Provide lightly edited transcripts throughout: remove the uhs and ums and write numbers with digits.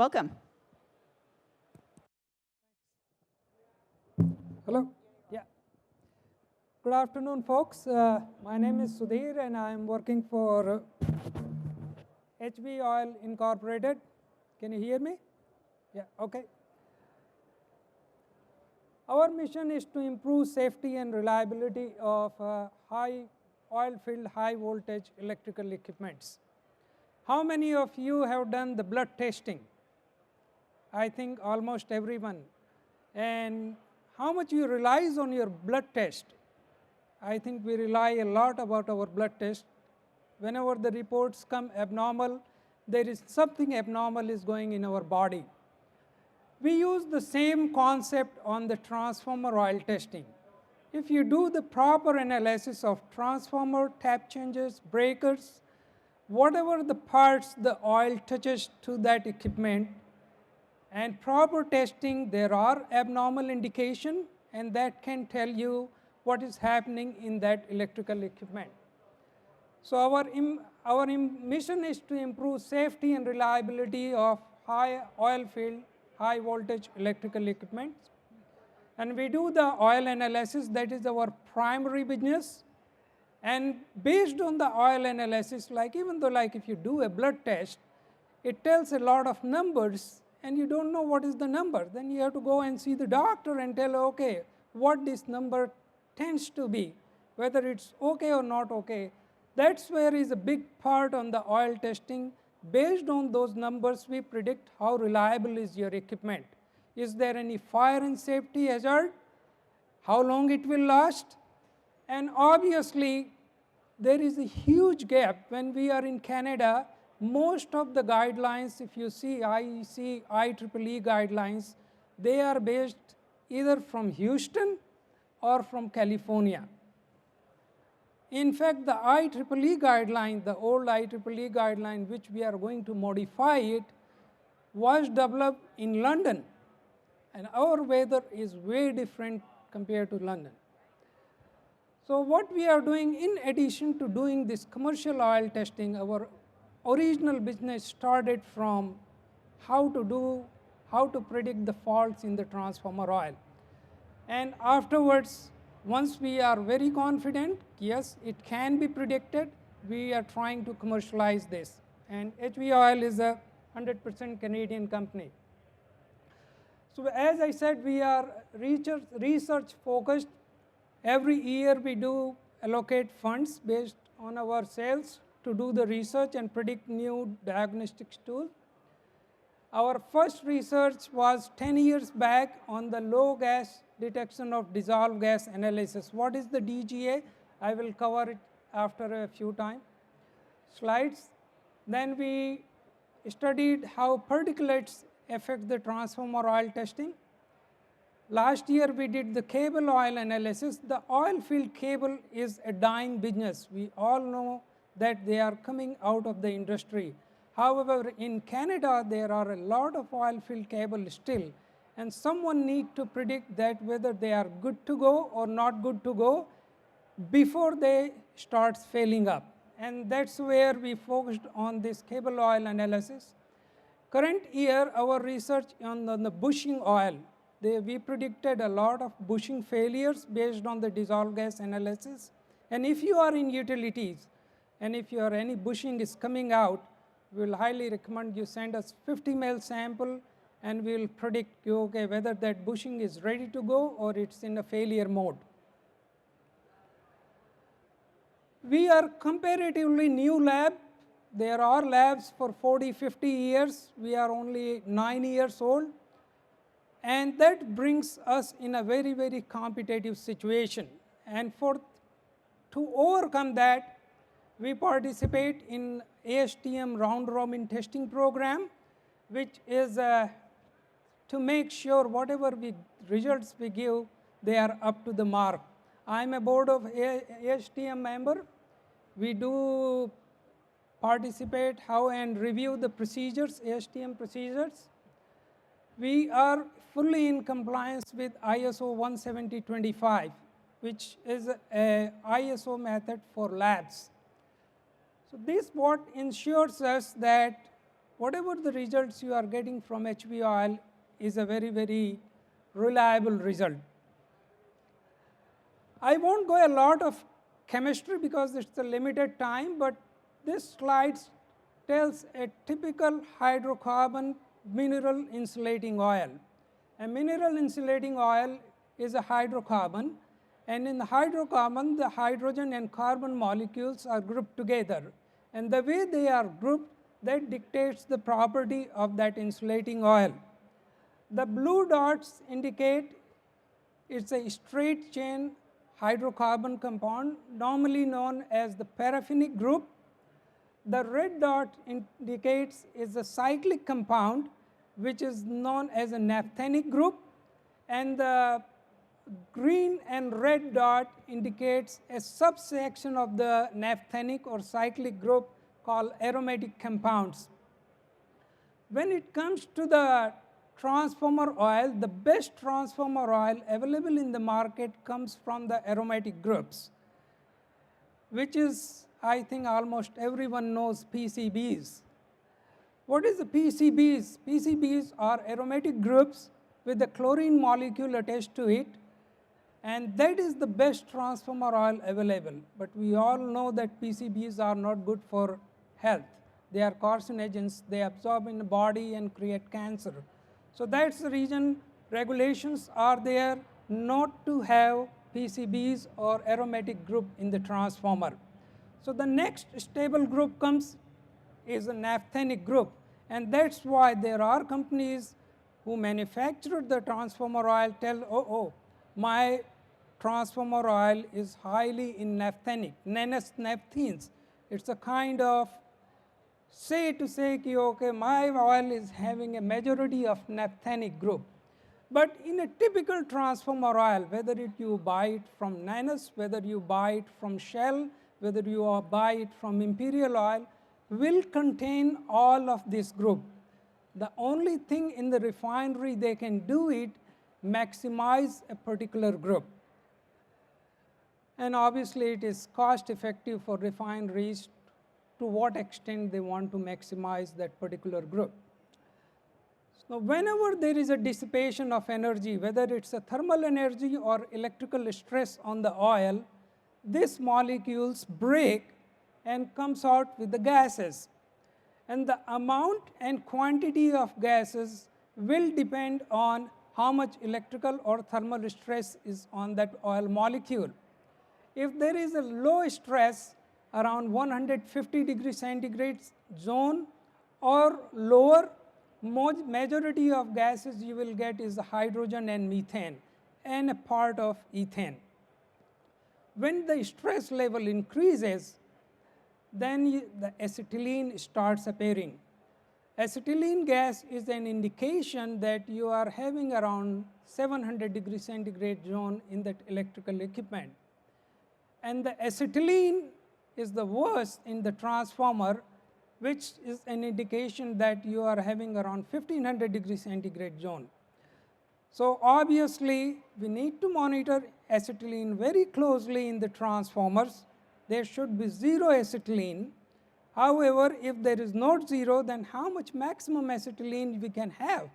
Welcome. Hello. Yeah. Good afternoon, folks. My name is Sudhir, and I am working for HB Oil Incorporated. Can you hear me? Yeah. Okay. Our mission is to improve safety and reliability of high oil-filled, high-voltage electrical equipments. How many of you have done the blood testing? I think almost everyone. And how much you relies on your blood test? I think we rely a lot about our blood test. Whenever the reports come abnormal, there is something abnormal is going in our body. We use the same concept on the transformer oil testing. If you do the proper analysis of transformer, tap changes, breakers, whatever the parts the oil touches to that equipment, and proper testing, there are abnormal indication, and that can tell you what is happening in that electrical equipment. So our mission is to improve safety and reliability of high oil-filled, high-voltage electrical equipment. And we do the oil analysis, that is our primary business. And based on the oil analysis, like even though like if you do a blood test, it tells a lot of numbers, and you don't know what is the number. Then you have to go and see the doctor and tell, okay, what this number tends to be, whether it's okay or not okay. That's where is a big part on the oil testing. Based on those numbers, we predict how reliable is your equipment. Is there any fire and safety hazard? How long it will last? And obviously, there is a huge gap. When we are in Canada, most of the guidelines, if you see IEEE guidelines, they are based either from Houston or from California. In fact, the IEEE guideline, the old IEEE guideline, which we are going to modify it, was developed in London. And our weather is way different compared to London. So what we are doing, in addition to doing this commercial oil testing, our original business started from how to predict the faults in the transformer oil. And afterwards, once we are very confident, yes, it can be predicted, we are trying to commercialize this. And HB Oil is a 100% Canadian company. So as I said, we are research focused. Every year we do allocate funds based on our sales to do the research and predict new diagnostics tools. Our first research was 10 years back on the low gas detection of dissolved gas analysis. What is the DGA? I will cover it after a few slides. Then we studied how particulates affect the transformer oil testing. Last year we did the cable oil analysis. The oil field cable is a dying business. We all know that they are coming out of the industry. However, in Canada, there are a lot of oil field cable still, and someone need to predict that whether they are good to go or not good to go before they start failing up. And that's where we focused on this cable oil analysis. Current year, our research on the bushing oil, we predicted a lot of bushing failures based on the dissolved gas analysis. And if you are in utilities, and if any bushing is coming out, we will highly recommend you send us 50 ml sample, and we will predict okay, whether that bushing is ready to go or it's in a failure mode. We are comparatively new lab. There are labs for 40, 50 years. We are only 9 years old. And that brings us in a very, very competitive situation. And to overcome that, we participate in ASTM round robin testing program, which is to make sure whatever results we give, they are up to the mark. I am a board of ASTM member. We do participate and review the procedures, ASTM procedures. We are fully in compliance with ISO 17025, which is a ISO method for labs. So this what ensures us that whatever the results you are getting from HV oil is a very, very reliable result. I won't go a lot of chemistry because it's a limited time, but this slide tells a typical hydrocarbon mineral insulating oil. A mineral insulating oil is a hydrocarbon, and in the hydrocarbon, the hydrogen and carbon molecules are grouped together. And the way they are grouped, that dictates the property of that insulating oil. The blue dots indicate it's a straight chain hydrocarbon compound, normally known as the paraffinic group. The red dot indicates is a cyclic compound, which is known as a naphthenic group, and the green and red dot indicates a subsection of the naphthenic or cyclic group called aromatic compounds. When it comes to the transformer oil, the best transformer oil available in the market comes from the aromatic groups, which is, I think almost everyone knows, PCBs. What is the PCBs? PCBs are aromatic groups with the chlorine molecule attached to it, and that is the best transformer oil available. But we all know that PCBs are not good for health. They are carcinogens, they absorb in the body and create cancer. So that's the reason regulations are there not to have PCBs or aromatic group in the transformer. So the next stable group comes is a naphthenic group, and that's why there are companies who manufacture the transformer oil tell, oh, my transformer oil is highly in naphthenic, naphthenes. It's a kind of say to say, okay, my oil is having a majority of naphthenic group. But in a typical transformer oil, whether you buy it from Nanus, whether you buy it from Shell, whether you buy it from Imperial Oil, will contain all of this group. The only thing in the refinery they can do it, maximize a particular group. And obviously it is cost effective for refineries to what extent they want to maximize that particular group. So whenever there is a dissipation of energy, whether it's a thermal energy or electrical stress on the oil, these molecules break and comes out with the gases. And the amount and quantity of gases will depend on how much electrical or thermal stress is on that oil molecule. If there is a low stress around 150 degrees centigrade zone or lower, majority of gases you will get is hydrogen and methane and a part of ethane. When the stress level increases, then the acetylene starts appearing. Acetylene gas is an indication that you are having around 700 degrees centigrade zone in that electrical equipment. And the acetylene is the worst in the transformer, which is an indication that you are having around 1500 degrees centigrade zone. So obviously, we need to monitor acetylene very closely in the transformers. There should be zero acetylene. However, if there is not zero, then how much maximum acetylene we can have?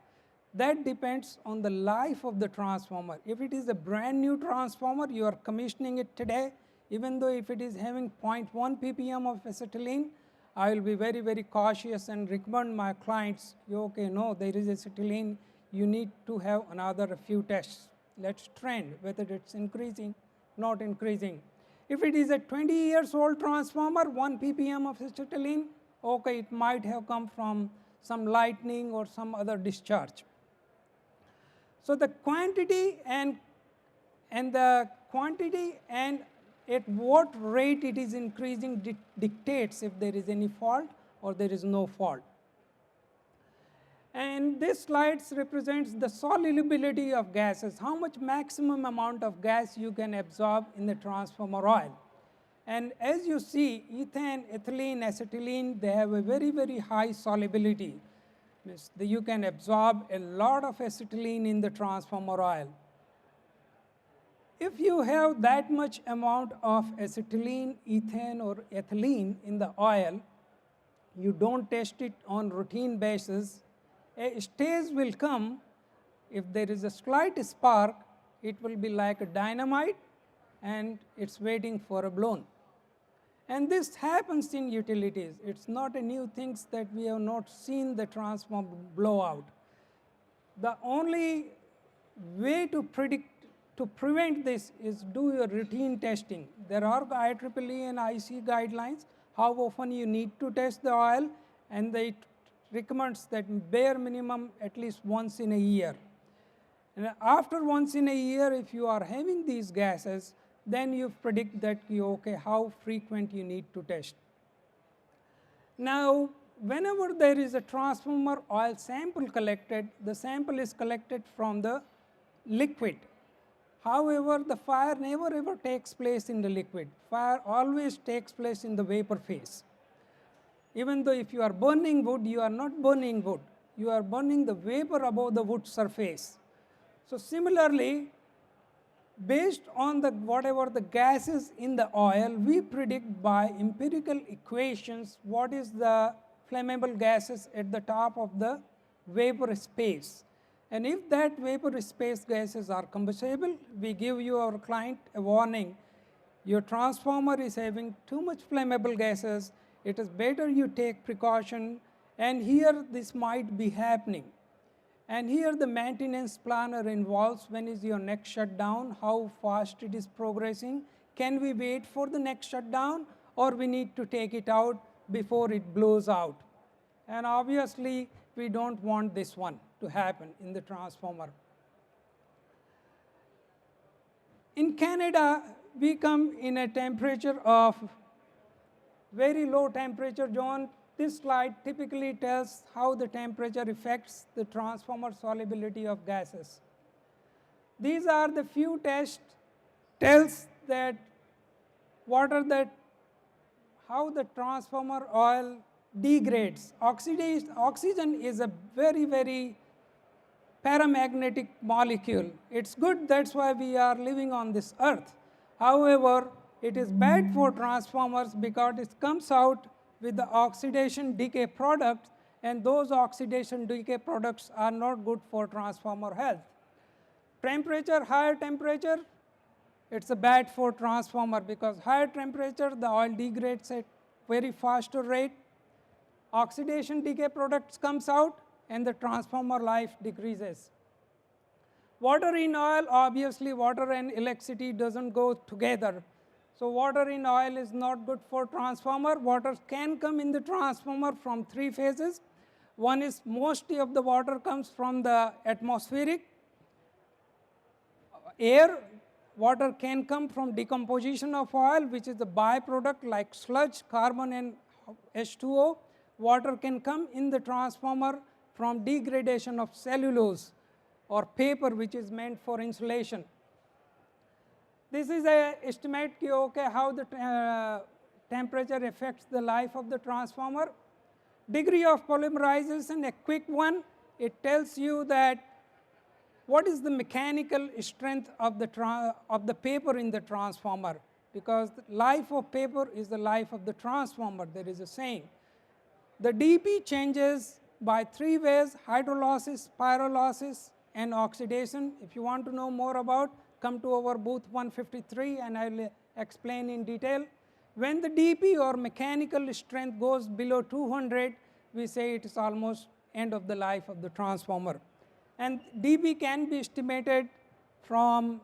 That depends on the life of the transformer. If it is a brand new transformer, you are commissioning it today, even though if it is having 0.1 ppm of acetylene, I will be very, very cautious and recommend my clients, okay, no, there is acetylene, you need to have another few tests. Let's trend whether it's increasing, not increasing. If it is a 20 years old transformer, 1 ppm of acetylene, okay, it might have come from some lightning or some other discharge. So the quantity and at what rate it is increasing dictates if there is any fault or there is no fault. And this slide represents the solubility of gases, how much maximum amount of gas you can absorb in the transformer oil. And as you see, ethane, ethylene, acetylene, they have a very, very high solubility. Means you can absorb a lot of acetylene in the transformer oil. If you have that much amount of acetylene, ethane, or ethylene in the oil, you don't test it on routine basis, a stage will come, if there is a slight spark, it will be like a dynamite and it's waiting for a blown. And this happens in utilities. It's not a new thing that we have not seen the transformer blow out. The only way to prevent this is do your routine testing. There are IEEE and IC guidelines how often you need to test the oil, and it recommends that bare minimum at least once in a year. And after once in a year, if you are having these gases, then you predict that okay, how frequent you need to test. Now, whenever there is a transformer oil sample collected, the sample is collected from the liquid. However, the fire never ever takes place in the liquid. Fire always takes place in the vapor phase. Even though if you are burning wood, you are not burning wood. You are burning the vapor above the wood surface. So similarly, based on whatever the gases in the oil, we predict by empirical equations what is the flammable gases at the top of the vapor space. And if that vapor space gases are combustible, we give our client a warning. Your transformer is having too much flammable gases. It is better you take precaution, and here this might be happening. And here the maintenance planner involves when is your next shutdown, how fast it is progressing, can we wait for the next shutdown, or we need to take it out before it blows out. And obviously, we don't want this one to happen in the transformer. In Canada, we come in a temperature of very low temperature zone. This slide typically tells how the temperature affects the transformer solubility of gases. These are the few tests tells that how the transformer oil degrades. Oxygen is a very, very paramagnetic molecule. It's good, that's why we are living on this earth. However, it is bad for transformers because it comes out with the oxidation decay products, and those oxidation decay products are not good for transformer health. Temperature, higher temperature, it's a bad for transformer because higher temperature the oil degrades at very faster rate. Oxidation decay products comes out and the transformer life decreases. Water in oil, obviously water and electricity doesn't go together. So water in oil is not good for transformer. Water can come in the transformer from three phases. One is mostly of the water comes from the atmospheric air. Water can come from decomposition of oil, which is the byproduct like sludge, carbon and H2O. Water can come in the transformer from degradation of cellulose or paper, which is meant for insulation. This is an estimate how the temperature affects the life of the transformer. Degree of polymerization, a quick one, it tells you that what is the mechanical strength of the paper in the transformer, because the life of paper is the life of the transformer, there is a saying. The dP changes by three ways: hydrolysis, pyrolysis and oxidation. If you want to know more about, come to our booth 153 and I will explain in detail. When the dP or mechanical strength goes below 200, we say it is almost end of the life of the transformer. And dP can be estimated from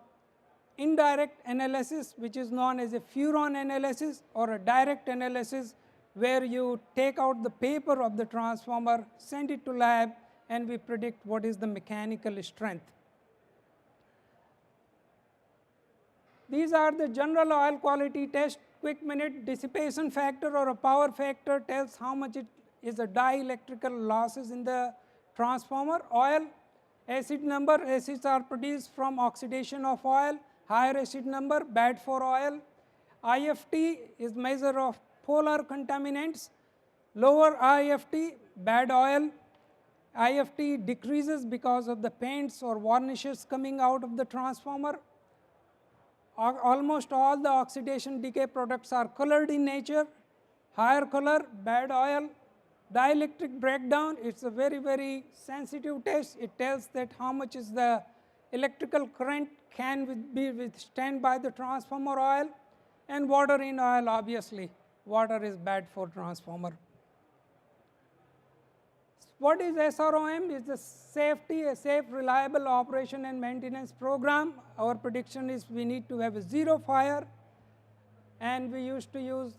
indirect analysis, which is known as a furon analysis, or a direct analysis, where you take out the paper of the transformer, send it to lab, and we predict what is the mechanical strength. These are the general oil quality test. Quick minute, dissipation factor or a power factor tells how much it is a dielectrical losses in the transformer. Oil, acid number, acids are produced from oxidation of oil. Higher acid number, bad for oil. IFT is measure of polar contaminants. Lower IFT, bad oil. IFT decreases because of the paints or varnishes coming out of the transformer. Almost all the oxidation decay products are colored in nature. Higher color, bad oil. Dielectric breakdown, it's a very, very sensitive test. It tells that how much is the electrical current can be withstand by the transformer oil, and water in oil, obviously. Water is bad for transformer. What is SROM? It's a safety, a safe, reliable operation and maintenance program. Our prediction is we need to have a zero fire, and we used to use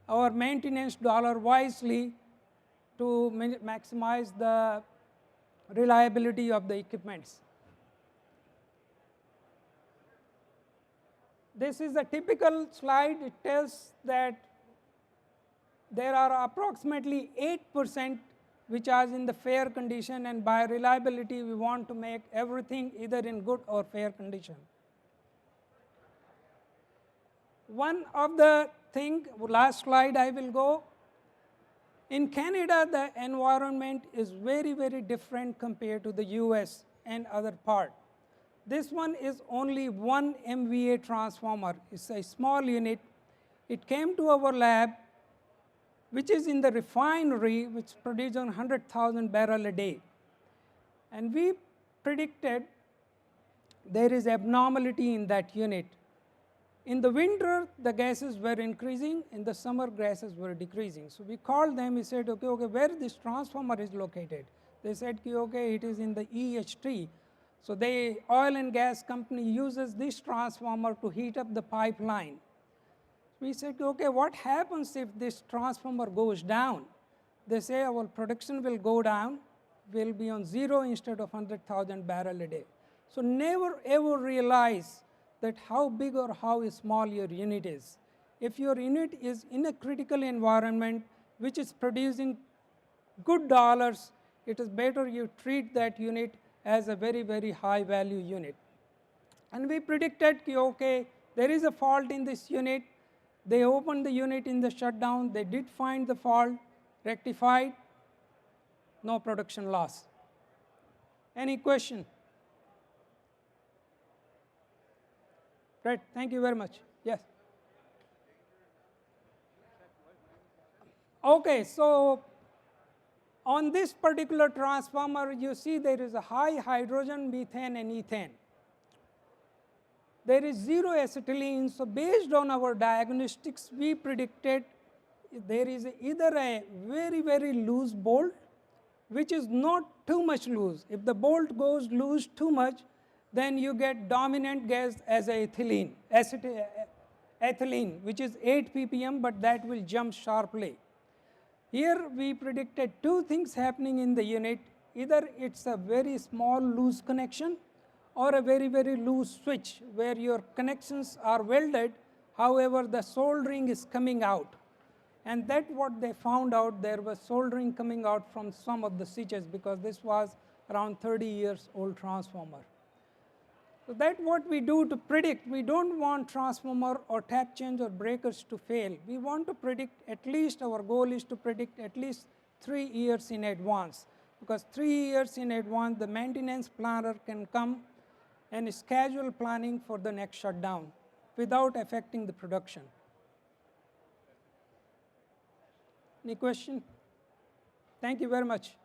our maintenance dollar wisely to maximize the reliability of the equipments. This is a typical slide. It tells that there are approximately 8% which are in the fair condition, and by reliability we want to make everything either in good or fair condition. One of the thing, last slide I will go. In Canada, the environment is very, very different compared to the US and other part. This one is only 1 MVA transformer. It's a small unit. It came to our lab, which is in the refinery, which produces 100,000 barrels a day. And we predicted there is abnormality in that unit. In the winter, the gases were increasing. In the summer, gases were decreasing. So we called them. We said, okay, where this transformer is located? They said, okay, it is in the EHT. So the oil and gas company uses this transformer to heat up the pipeline. We said, okay, what happens if this transformer goes down? They say our production will go down, will be on zero instead of 100,000 barrels a day. So never ever realize that how big or how small your unit is. If your unit is in a critical environment which is producing good dollars, it is better you treat that unit as a very, very high value unit. And we predicted, okay, there is a fault in this unit. They opened the unit in the shutdown. They did find the fault, rectified, no production loss. Any question? Right, thank you very much. Yes. Okay, so on this particular transformer, you see there is a high hydrogen, methane, and ethane. There is zero acetylene. So based on our diagnostics, we predicted there is either a very, very loose bolt, which is not too much loose. If the bolt goes loose too much, then you get dominant gas as ethylene, which is 8 ppm, but that will jump sharply. Here we predicted two things happening in the unit. Either it's a very small loose connection or a very, very loose switch where your connections are welded, however the soldering is coming out. And that's what they found out, there was soldering coming out from some of the switches because this was around 30 years old transformer. So that's what we do to predict. We don't want transformer or tap change or breakers to fail. We want to predict at least, our goal is to predict at least 3 years in advance, because 3 years in advance the maintenance planner can come and schedule planning for the next shutdown without affecting the production. Any question? Thank you very much.